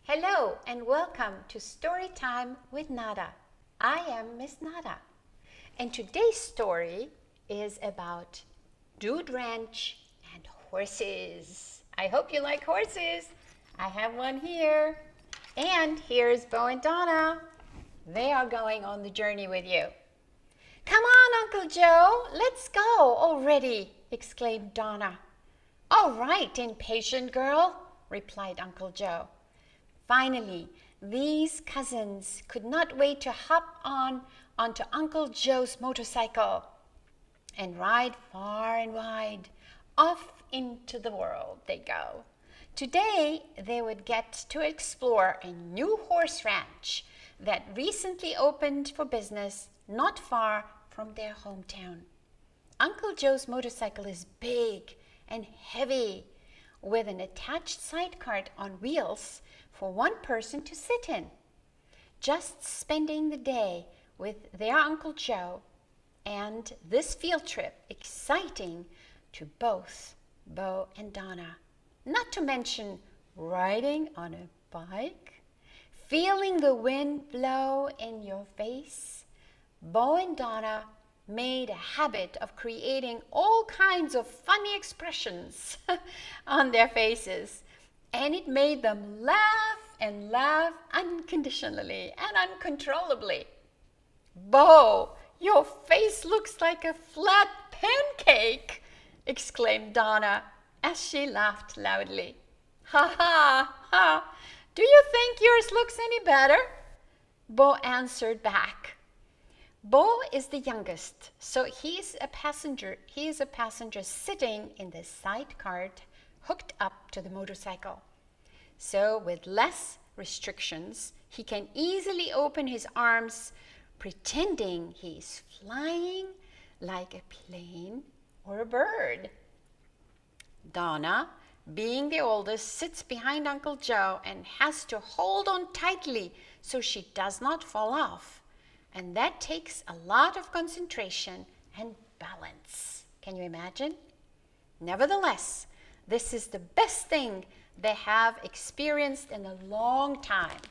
Hello and welcome to Storytime with Nada. I am Miss Nada. And today's story is about Dude Ranch and horses. I hope you like horses. I have one here. And here's Bo and Donna. They are going on the journey with you. Come on, Uncle Joe, let's go already, exclaimed Donna. All right, impatient girl, replied Uncle Joe. Finally, these cousins could not wait to hop onto Uncle Joe's motorcycle and ride far and wide. Off into the world they go. Today, they would get to explore a new horse ranch that recently opened for business not far from their hometown. Uncle Joe's motorcycle is big and heavy, with an attached sidecar on wheels for one person to sit in. Just spending the day with their Uncle Joe and this field trip exciting to both Bo and Donna. Not to mention riding on a bike, feeling the wind blow in your face. Bo and Donna made a habit of creating all kinds of funny expressions on their faces, and it made them laugh and laugh unconditionally and uncontrollably. Bo, your face looks like a flat pancake, exclaimed Donna as she laughed loudly. Ha ha ha! Do you think yours looks any better? Bo answered back. Bo is the youngest, so he is a passenger sitting in the sidecar hooked up to the motorcycle. So with less restrictions, he can easily open his arms, pretending he's flying like a plane or a bird. Donna, being the oldest, sits behind Uncle Joe and has to hold on tightly so she does not fall off. And that takes a lot of concentration and balance. Can you imagine? Nevertheless, this is the best thing they have experienced in a long time.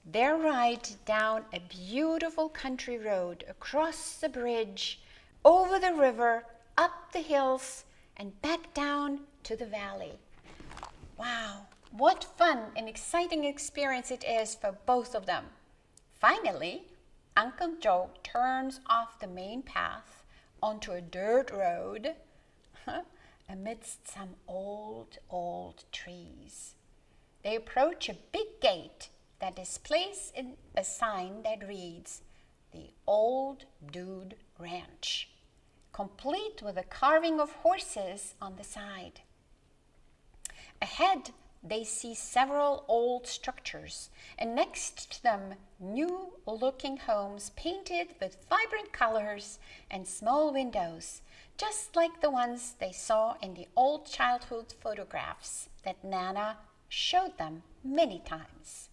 Their ride down a beautiful country road, across the bridge, over the river, up the hills, and back down to the valley. Wow, what fun and exciting experience it is for both of them. Finally, Uncle Joe turns off the main path onto a dirt road amidst some old trees. They approach a big gate that displays a sign that reads, "The Old Dude Ranch," complete with a carving of horses on the side. Ahead, they see several old structures, and next to them, new-looking homes painted with vibrant colors and small windows, just like the ones they saw in the old childhood photographs that Nana showed them many times.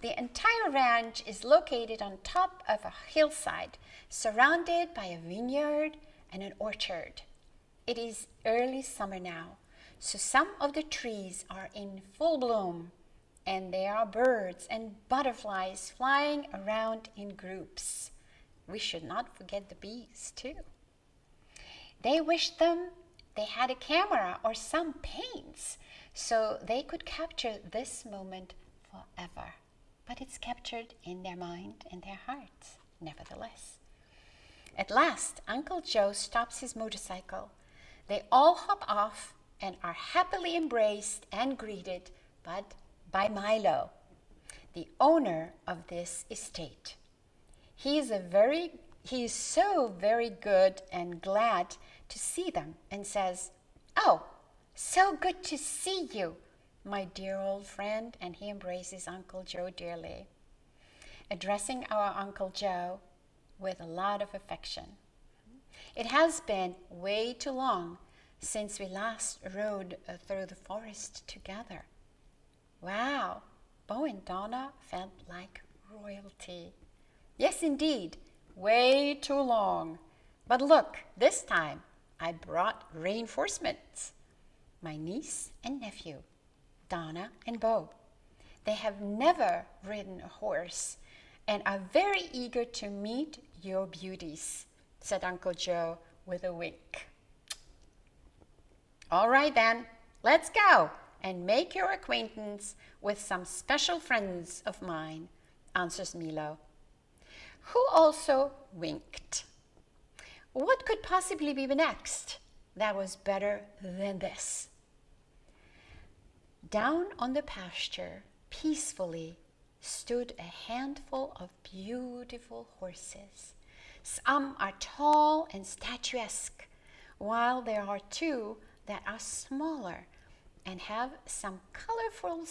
The entire ranch is located on top of a hillside, surrounded by a vineyard and an orchard. It is early summer now, so some of the trees are in full bloom, and there are birds and butterflies flying around in groups. We should not forget the bees, too. They wished them they had a camera or some paints so they could capture this moment forever. But it's captured in their mind and their hearts, nevertheless. At last, Uncle Joe stops his motorcycle. They all hop off and are happily embraced and greeted by Milo, the owner of this estate. He is so very good and glad to see them and says, "Oh, so good to see you, my dear old friend," and he embraces Uncle Joe dearly, addressing our Uncle Joe with a lot of affection. It has been way too long since we last rode through the forest together. Wow, Bo and Donna felt like royalty. Yes, indeed, way too long. But look, this time I brought reinforcements. My niece and nephew, Donna and Bo. They have never ridden a horse and are very eager to meet your beauties, said Uncle Joe with a wink. All right then, let's go and make your acquaintance with some special friends of mine, answers Milo, who also winked. What could possibly be next that was better than this? Down on the pasture, peacefully, stood a handful of beautiful horses. Some are tall and statuesque, while there are two that are smaller and have some colorful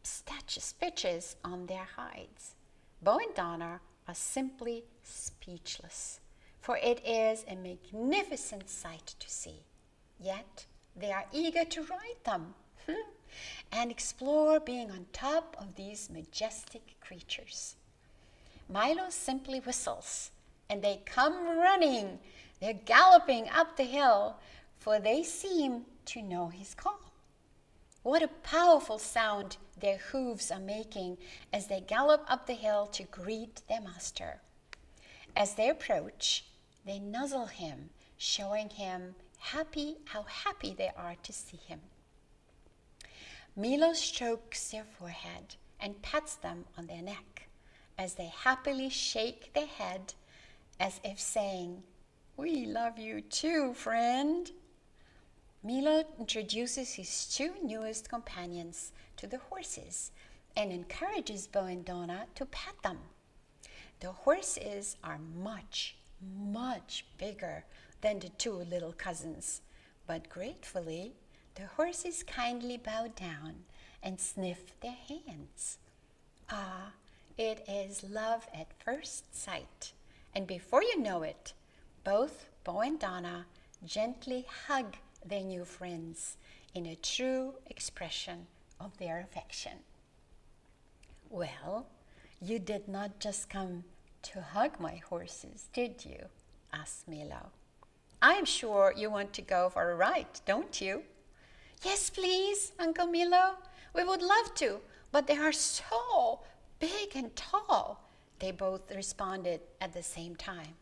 stitches on their hides. Bo and Donna are simply speechless, for it is a magnificent sight to see. Yet they are eager to ride them and explore being on top of these majestic creatures. Milo simply whistles, and they come running. They're galloping up the hill, for they seem to know his call. What a powerful sound their hooves are making as they gallop up the hill to greet their master. As they approach, they nuzzle him, showing him how happy they are to see him. Milo strokes their forehead and pats them on their neck as they happily shake their head as if saying, "We love you too, friend." Milo introduces his two newest companions to the horses and encourages Bo and Donna to pet them. The horses are much, much bigger than the two little cousins, but gratefully, the horses kindly bow down and sniff their hands. Ah, it is love at first sight, and before you know it, both Bo and Donna gently hug their new friends in a true expression of their affection. "Well, you did not just come to hug my horses, did you?" asked Milo. "I'm sure you want to go for a ride, don't you?" "Yes, please, Uncle Milo. We would love to, but they are so big and tall," they both responded at the same time.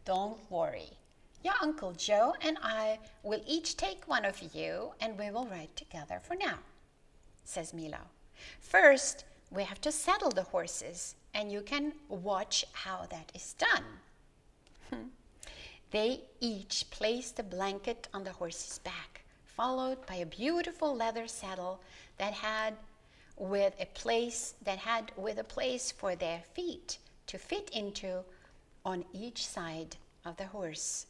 "Don't worry. Your Uncle Joe and I will each take one of you and we will ride together for now," says Milo. "First, we have to saddle the horses and you can watch how that is done." They each placed a blanket on the horse's back, followed by a beautiful leather saddle that had with a place for their feet to fit into on each side of the horse.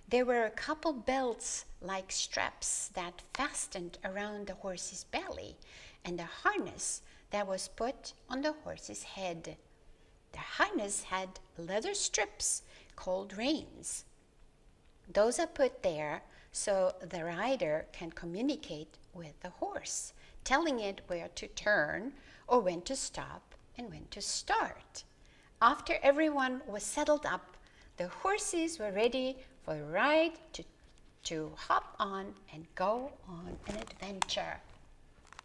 There were a couple belts like straps that fastened around the horse's belly and a harness that was put on the horse's head. The harness had leather strips called reins. Those are put there so the rider can communicate with the horse, telling it where to turn or when to stop and when to start. After everyone was settled up, the horses were ready for the ride to hop on and go on an adventure.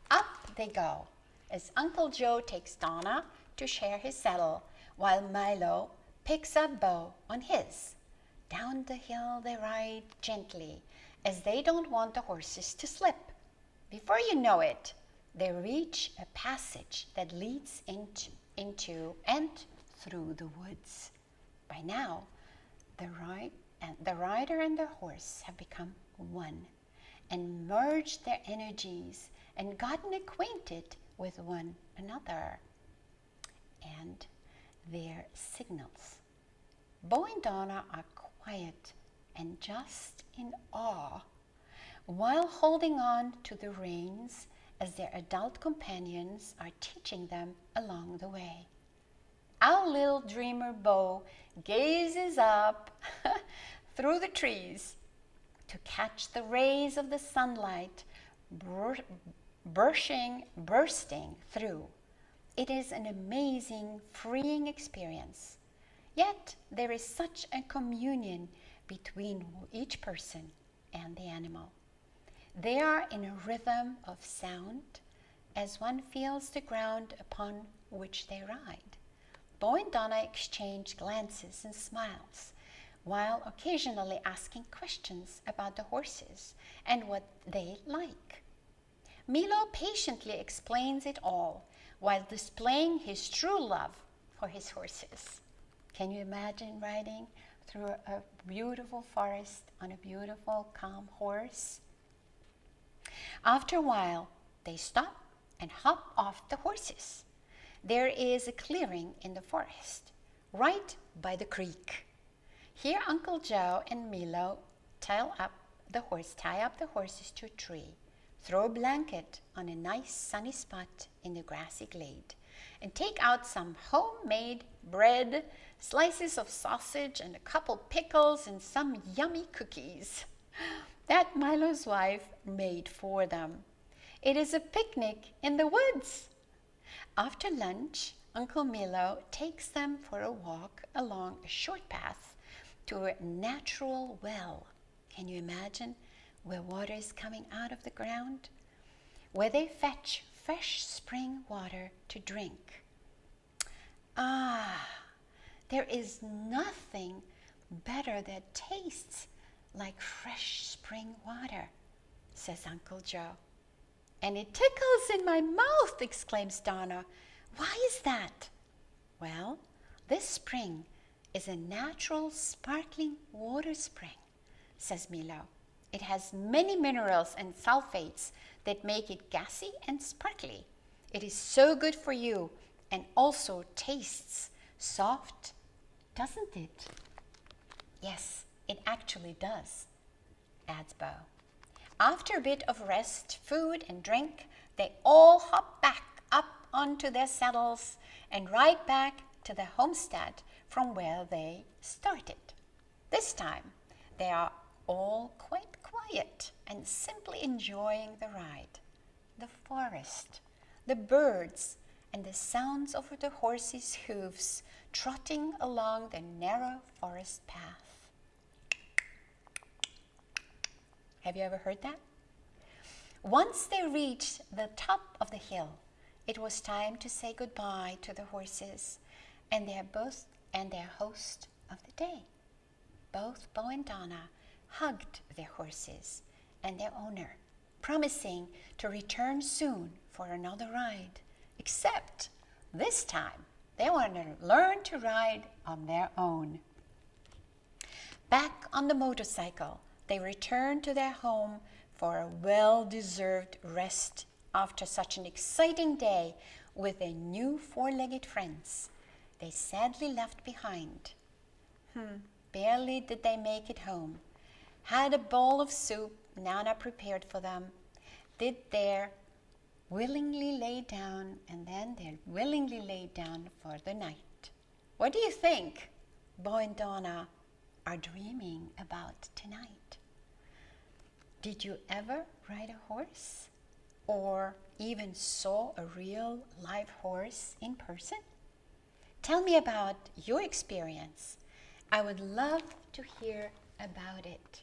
Up they go as Uncle Joe takes Donna to share his saddle, while Milo picks up Bo on his. Down the hill they ride gently, as they don't want the horses to slip. Before you know it, they reach a passage that leads into and through the woods. By now, the rider and the horse have become one and merged their energies and gotten acquainted with one another and their signals. Bo and Donna are quiet and just in awe while holding on to the reins as their adult companions are teaching them along the way. Our little dreamer Bo gazes up through the trees to catch the rays of the sunlight bursting through. It is an amazing, freeing experience. Yet there is such a communion between each person and the animal. They are in a rhythm of sound as one feels the ground upon which they ride. Bo and Donna exchange glances and smiles, while occasionally asking questions about the horses and what they like. Milo patiently explains it all while displaying his true love for his horses. Can you imagine riding through a beautiful forest on a beautiful, calm horse? After a while, they stop and hop off the horses. There is a clearing in the forest, right by the creek. Here Uncle Joe and Milo tie up the horses to a tree, throw a blanket on a nice sunny spot in the grassy glade, and take out some homemade bread, slices of sausage, and a couple pickles and some yummy cookies that Milo's wife made for them. It is a picnic in the woods. After lunch, Uncle Milo takes them for a walk along a short path to a natural well. Can you imagine where water is coming out of the ground? Where they fetch fresh spring water to drink. Ah, there is nothing better that tastes like fresh spring water, says Uncle Joe. And it tickles in my mouth, exclaims Donna. Why is that? Well, this spring is a natural sparkling water spring, says Milo. It has many minerals and sulfates that make it gassy and sparkly. It is so good for you and also tastes soft, doesn't it? Yes, it actually does, adds Bo. After a bit of rest, food, and drink, they all hop back up onto their saddles and ride back to the homestead from where they started. This time, they are all quite quiet and simply enjoying the ride. The forest, the birds, and the sounds of the horses' hooves trotting along the narrow forest path. Have you ever heard that? Once they reached the top of the hill, it was time to say goodbye to the horses and their host of the day. Both Bo and Donna hugged their horses and their owner, promising to return soon for another ride. Except this time, they want to learn to ride on their own. Back on the motorcycle, they returned to their home for a well-deserved rest after such an exciting day with their new four-legged friends they sadly left behind. Barely did they make it home. Had a bowl of soup Nana prepared for them. Did their willingly lay down, and then they willingly lay down for the night. What do you think Bo and Donna are dreaming about tonight? Did you ever ride a horse? Or even saw a real live horse in person? Tell me about your experience. I would love to hear about it.